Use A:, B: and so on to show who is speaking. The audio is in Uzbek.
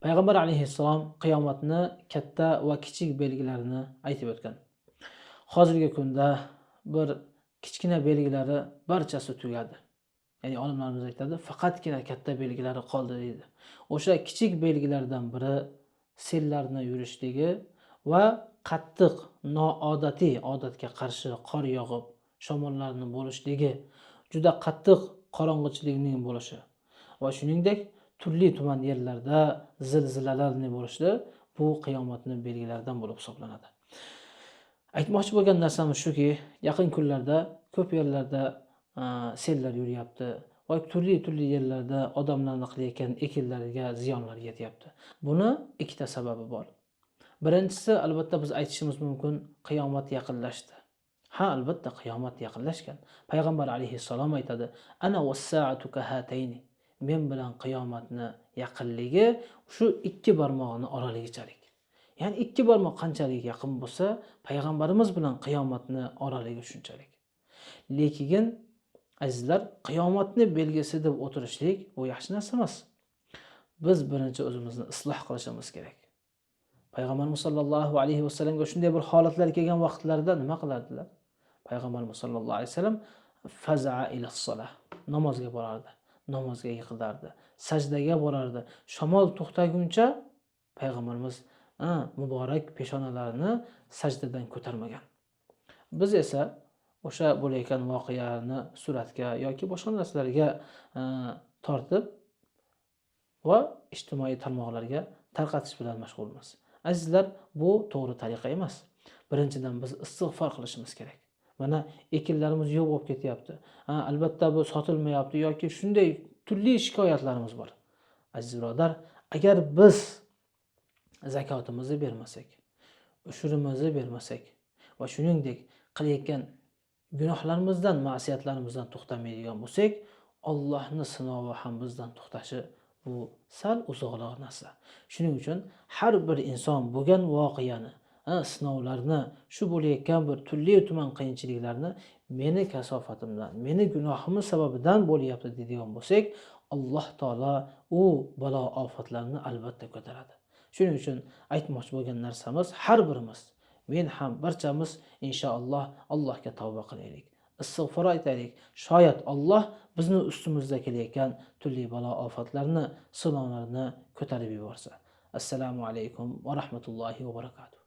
A: Payg'ambar alayhissalom qiyomatni katta va kichik belgilarini aytib o'tgan. Hozirgi kunda bir kichkina belgilari barchasi tugadi. Ya'ni olimlarimiz aytadi, faqatgina katta belgilari qoldi deydi. O'sha kichik belgilardan biri sellarning yurishligi va qattiq noodatiy odatga qarshi qor yog'ib, shamollarning bo'lishligi, juda qattiq qorong'ichilikning bo'lishi va shuningdek turli tuman yerlarda zilzilalarning bo'lishi bu qiyomatning belgilaridan bo'lib hisoblanadi. Aytmoqchi bo'lgan narsamiz shuki, yaqin kunlarda ko'p yerlarda sellar yuryapti va turli yerlarda odamlarning qilayotgan ekinlariga ziyonlar yetyapti. Buni ikkita sababi bor. Birinchisi, albatta biz aytishimiz mumkin, qiyomat yaqinlashdi. Ha, albatta qiyomat yaqinlashgan. Payg'ambar alayhissalom aytadi: "Ana was-sa'atu kahatayni." Men bilan qiyomatni yaqinligi shu ikki barmog'ini oraligichalik. Ya'ni ikki barmoq qanchalik yaqin bo'lsa, payg'ambarimiz bilan qiyomatni oraligi shunchalik. Lekin azizlar, qiyomatni belgisi deb o'tirishlik bu yaxshi narsa emas. Biz birinchi o'zimizni isloh qilishimiz kerak. Payg'ambarimiz sollallohu alayhi vasallamga shunday bir holatlar kelgan vaqtlarda nima qilardilar? Payg'ambarimiz sollallohu alayhi vasallam faza'a ila solah, namozga borardi, namozga yiqilardi, sajdaga borardi. Shamol to'xtaguncha payg'ambarimiz muborak peshonalarini sajdadan ko'tarmagan. Biz esa o'sha bo'layotgan voqealarni suratga yoki boshqa narsalarga tortib va ijtimoiy tarmoqlarga tarqatish bilan mashg'ulmiz. Azizlar, bu to'g'ri tariqa emas. Birinchidan biz istig'for qilishimiz kerak. Mana ekinlarimiz yo'q bo'lib ketyapti. Albatta bu sotilmayapti yoki shunday turli shikoyatlarimiz bor. Aziz birodar, agar biz zakotimizni bermasak, ushurimizni bermasak va shuningdek qilayotgan gunohlarimizdan, ma'siyatlarimizdan to'xtamaydigan bo'lsak, Allohning sinovi ham bizdan to'xtashi bu sal uzoqroq narsa. Shuning uchun har bir inson bo'lgan voqeani, sinovlarni, shu bo'layotgan bir turli tuman qiyinchiliklarni meni kasofatimdan, meni gunohim sababidan bo'lyapti deydigan bo'lsak, Alloh taolo u balo ofatlarni albatta ko'taradi. Shuning uchun aytmoqchi bo'lgan narsamiz, har birimiz, men ham barchamiz inshaalloh Allohga tavba qilaylik. Istig'for aytaylik. Shoyat Alloh bizni ustimizda kelayotgan turli balo ofatlarni, sinovlarni ko'tarib yuborsa. Assalomu alaykum va rahmatullohi va barakatuh.